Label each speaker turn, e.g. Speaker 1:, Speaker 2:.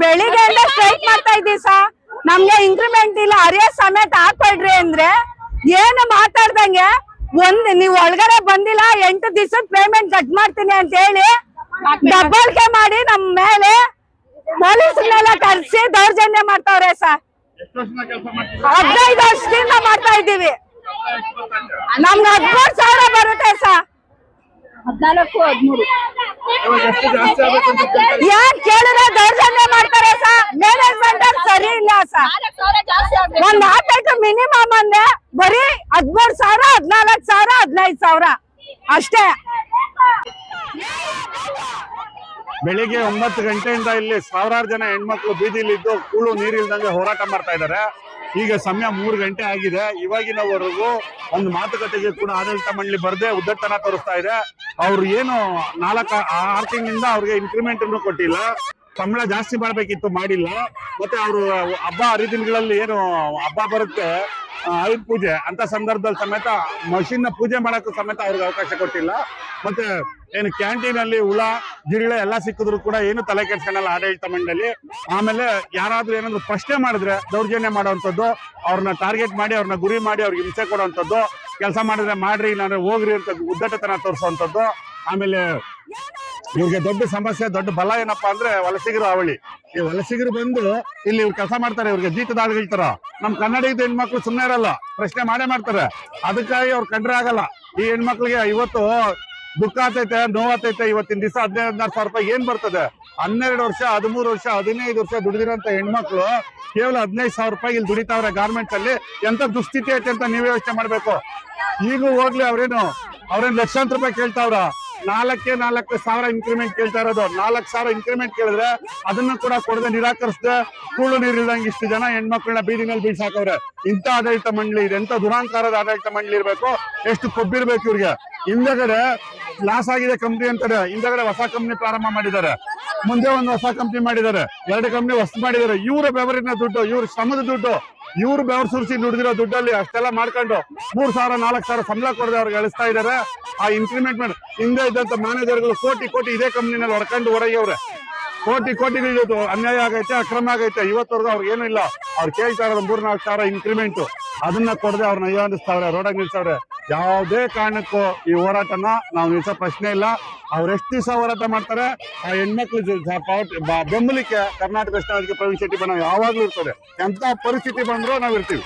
Speaker 1: ಬೆಳಿಗ್ಗೆಯಿಂದ ಸ್ಟ್ರೈಕ್ ಮಾಡ್ತಾ ಇದ್ದೀವಿ ಸರ್. ನಮ್ಗೆ ಇಂಕ್ರಿಮೆಂಟ್ ಇಲ್ಲ, ಅರಿಯಸ್ ಸಮೇತ ಹಾಕೊಡ್ರಿ ಅಂದ್ರೆ ಏನು ಮಾತಾಡ್ದಂಗೆ ನೀವ್ ಒಳಗಡೆ ಬಂದಿಲ್ಲ 8 ದಿವಸದ ಪೇಮೆಂಟ್ ಕಟ್ ಮಾಡ್ತೀನಿ ಅಂತ ಹೇಳಿ ದಬ್ಬಾಳಿಕೆ ಮಾಡಿ ನಮ್ ಮೇಲೆ ಪೊಲೀಸ್ನೆಲ್ಲ ಕರ್ಸಿ ದೌರ್ಜನ್ಯ ಮಾಡ್ತಾವ್ರೆ ಸರ್. 15 ವರ್ಷದಿಂದ ಮಾಡ್ತಾ ಇದ್ದೀವಿ. ನಮ್ಗೆ 13,000 ಬರುತ್ತೆ ಸರ್. 14, 13 ಯಾರ್ ಕೇಳಿದ್ರೆ ದೌರ್ಜನ್ಯ ಮಾಡ್ತಾರೆ ಸರ್. ಮ್ಯಾನೇಜ್ಮೆಂಟ್ ಸರಿ ಇಲ್ಲ ಸರ್. ಒಂದ್ ಆಟಕ್ಕೆ ಮಿನಿಮಮ್ ಅಂದ್ರೆ ಬರೀ 13,000, 14,000, 15,000 ಅಷ್ಟೇ.
Speaker 2: ಬೆಳಿಗ್ಗೆ 9 ಗಂಟೆಯಿಂದ ಇಲ್ಲಿ ಸಾವಿರಾರು ಜನ ಹೆಣ್ಮಕ್ಳು ಬೀದಿಲಿದ್ದು ಕೂಳು ನೀರಿಲ್ದಂಗೆ ಹೋರಾಟ ಮಾಡ್ತಾ ಇದ್ದಾರೆ. ಈಗ ಸಮಯ 3 ಗಂಟೆ ಆಗಿದೆ. ಇವಾಗಿನವರೆಗೂ ಒಂದು ಮಾತುಕತೆಗೆ ಕೂಡ ಆಡಳಿತ ಮಂಡಳಿ ಬರದೆ ಉದ್ದಟತನ ತೋರಿಸ್ತಾ ಇದೆ. ಅವ್ರು ಏನು 4-6 ತಿಂಗಳಿಂದ ಅವ್ರಿಗೆ ಇನ್ಕ್ರಿಮೆಂಟ್ ಅನ್ನು ಕೊಟ್ಟಿಲ್ಲ, ಸಂಬಳ ಜಾಸ್ತಿ ಮಾಡ್ಬೇಕಿತ್ತು, ಮಾಡಿಲ್ಲ. ಮತ್ತೆ ಅವರು ಹಬ್ಬ ಹರಿದಿನಗಳಲ್ಲಿ ಏನು ಹಬ್ಬ ಬರುತ್ತೆ, ಆಯುಧ ಪೂಜೆ ಅಂತ ಸಂದರ್ಭದಲ್ಲಿ ಸಮೇತ ಮಷಿನ್ ಪೂಜೆ ಮಾಡಕ್ಕೂ ಸಮೇತ ಅವ್ರಿಗೆ ಅವಕಾಶ ಕೊಟ್ಟಿಲ್ಲ. ಮತ್ತೆ ಏನು ಕ್ಯಾಂಟೀನ್ ಅಲ್ಲಿ ಹುಳ ಜಿರಳೆ ಎಲ್ಲ ಸಿಕ್ಕಿದ್ರು ಕೂಡ ಏನು ತಲೆ ಕೆಡ್ಸ್ಕೊಳ್ಳಲ್ಲ ಆಡಳಿತ ಮಂಡಳಿ. ಆಮೇಲೆ ಯಾರಾದ್ರೂ ಏನಾದ್ರು ಪ್ರಶ್ನೆ ಮಾಡಿದ್ರೆ ದೌರ್ಜನ್ಯ ಮಾಡುವಂಥದ್ದು, ಅವ್ರನ್ನ ಟಾರ್ಗೆಟ್ ಮಾಡಿ ಅವ್ರನ್ನ ಗುರಿ ಮಾಡಿ ಅವ್ರಿಗೆ ಹಿಂಸೆ ಕೊಡುವಂಥದ್ದು, ಕೆಲಸ ಮಾಡಿದ್ರೆ ಮಾಡ್ರಿ ಇಲ್ಲಾಂದ್ರೆ ಹೋಗ್ರಿ ಅಂತ ಉದ್ದಟತನ ತೋರಿಸುವಂಥದ್ದು. ಆಮೇಲೆ ಇವ್ರಿಗೆ ದೊಡ್ಡ ಸಮಸ್ಯೆ, ದೊಡ್ಡ ಬಲ ಏನಪ್ಪಾ ಅಂದ್ರೆ ವಲಸಿಗರು ಅವಳಿ. ಈ ವಲಸಿಗರು ಬಂದು ಇಲ್ಲಿ ಇವ್ರು ಕೆಲಸ ಮಾಡ್ತಾರೆ, ಇವ್ರಿಗೆ ಜೀತದ ಆಳುಗಳ್ತಾರ. ನಮ್ ಕನ್ನಡಿಗದ ಹೆಣ್ಮಕ್ಳು ಸುಮ್ಮನೆ ಇರಲ್ಲ, ಪ್ರಶ್ನೆ ಮಾಡೇ ಮಾಡ್ತಾರೆ. ಅದಕ್ಕಾಗಿ ಅವ್ರು ಕಂಡ್ರೆ ಆಗಲ್ಲ. ಈ ಹೆಣ್ಮಕ್ಳಿಗೆ ಇವತ್ತು ದುಃಖ ಆತೈತೆ, ನೋವಾತೈತೆ. ಇವತ್ತಿನ ದಿವಸ 15-16 ಸಾವಿರ ರೂಪಾಯಿ ಏನ್ ಬರ್ತದೆ? 12 ವರ್ಷ, 13 ವರ್ಷ, 15 ವರ್ಷ ದುಡಿದಿರೋಂತ ಹೆಣ್ಮಕ್ಳು ಕೇವಲ 15,000 ರೂಪಾಯಿ ಇಲ್ಲಿ ದುಡಿತಾವ್ರೆ ಗಾರ್ಮೆಂಟ್ಸ್ ಅಲ್ಲಿ. ಎಂತ ದುಸ್ಥಿತಿ ಐತೆ ಅಂತ ನೀವೇ ಯೋಚನೆ ಮಾಡ್ಬೇಕು. ಈಗೂ ಹೋಗ್ಲಿ ಅವ್ರೇನು ಲಕ್ಷಾಂತರ ರೂಪಾಯಿ ಕೇಳ್ತಾವ್ರ. 4,000 ಇನ್ಕ್ರಿಮೆಂಟ್ ಕೇಳ್ತಾ ಇರೋದು. 4,000 ಇನ್ಕ್ರಿಮೆಂಟ್ ಕೇಳಿದ್ರೆ ಅದನ್ನ ಕೂಡ ಕೊಡದೆ ನಿರಾಕರಿಸದೆ ಕೂಳು ನೀರಿಲ್ದಂಗೆ ಇಷ್ಟು ಜನ ಹೆಣ್ಮಕ್ಳನ್ನ ಬೀದಿನಲ್ಲಿ ಬೀಳ್ಸಾಕವ್ರೆ. ಇಂಥ ಆಡಳಿತ ಮಂಡಳಿ ಇದೆ, ಎಂತ ದುರಾಂಕಾರದ ಆಡಳಿತ ಮಂಡಳಿ ಇರ್ಬೇಕು, ಎಷ್ಟು ಕೊಬ್ಬಿರ್ಬೇಕು ಇವ್ರಿಗೆ. ಹಿಂದಗಡೆ ಲಾಸ್ ಆಗಿದೆ ಕಂಪ್ನಿ ಅಂತಾರೆ, ಹಿಂದಗಡೆ ಹೊಸ ಕಂಪ್ನಿ ಪ್ರಾರಂಭ ಮಾಡಿದ್ದಾರೆ, ಮುಂದೆ ಒಂದು ಹೊಸ ಕಂಪ್ನಿ ಮಾಡಿದ್ದಾರೆ, 2 ಕಂಪ್ನಿ ಹೊಸ ಮಾಡಿದ್ದಾರೆ. ಇವರ ಬೆವರಿನ ದುಡ್ಡು, ಇವ್ರ ಶ್ರಮದ ದುಡ್ಡು, ಇವ್ರು ಬೆವರು ಸುರಿಸಿ ದುಡಿದಿರೋ ದುಡ್ಡಲ್ಲಿ ಅಷ್ಟೆಲ್ಲ ಮಾಡ್ಕೊಂಡು 3,000, 4,000 ಸಂಬಳ ಕೊಡದೆ ಅವ್ರಿಗೆ ಅಳಿಸ್ತಾ ಇದಾರೆ. ಆ ಇನ್ಕ್ರಿಮೆಂಟ್ ಮಾಡಿ ಹಿಂದೆ ಇದ್ದಂತ ಮ್ಯಾನೇಜರ್ಗಳು ಕೋಟಿ ಇದೇ ಕಂಪ್ನಿನಲ್ಲಿ ಹೊಡ್ಕೊಂಡು ಹೊರಗಿಯವ್ರೆ. ಕೋಟಿಗಳು ಅನ್ಯಾಯ ಆಗೈತೆ, ಅಕ್ರಮ ಆಗೈತೆ. ಇವತ್ತವರೆಗೂ ಅವ್ರಿಗೆ ಏನು ಇಲ್ಲ. ಅವ್ರು ಕೇಳ್ತಾ ಇರೋದು 3-4,000 ಇನ್ಕ್ರಿಮೆಂಟ್, ಅದನ್ನ ಕೊಡದೆ ಅವ್ರನ್ನ ಅಯ್ಯೋ ಅನ್ನಿಸ್ತಾವ್ರೆ, ರೋಡಾಗಿ ನಿಲ್ಸವ್ರೆ. ಯಾವುದೇ ಕಾರಣಕ್ಕೂ ಈ ಹೋರಾಟನ ನಾವು ನಿಲ್ಸೋ ಪ್ರಶ್ನೆ ಇಲ್ಲ. ಅವ್ರು ಎಷ್ಟು ದಿವಸ ಹೋರಾಟ ಮಾಡ್ತಾರೆ, ಆ ಹೆಣ್ಮಕ್ಳು ಬೆಂಬಲಿಕ್ಕೆ ಕರ್ನಾಟಕ ರಾಜ್ಯ ಪ್ರವೀಣ್ ಶೆಟ್ಟಿ ಬಣ ಯಾವಾಗ್ಲೂ ಇರ್ತದೆ. ಎಂತ ಪರಿಸ್ಥಿತಿ ಬಂದ್ರೂ ನಾವ್ ಇರ್ತೀವಿ.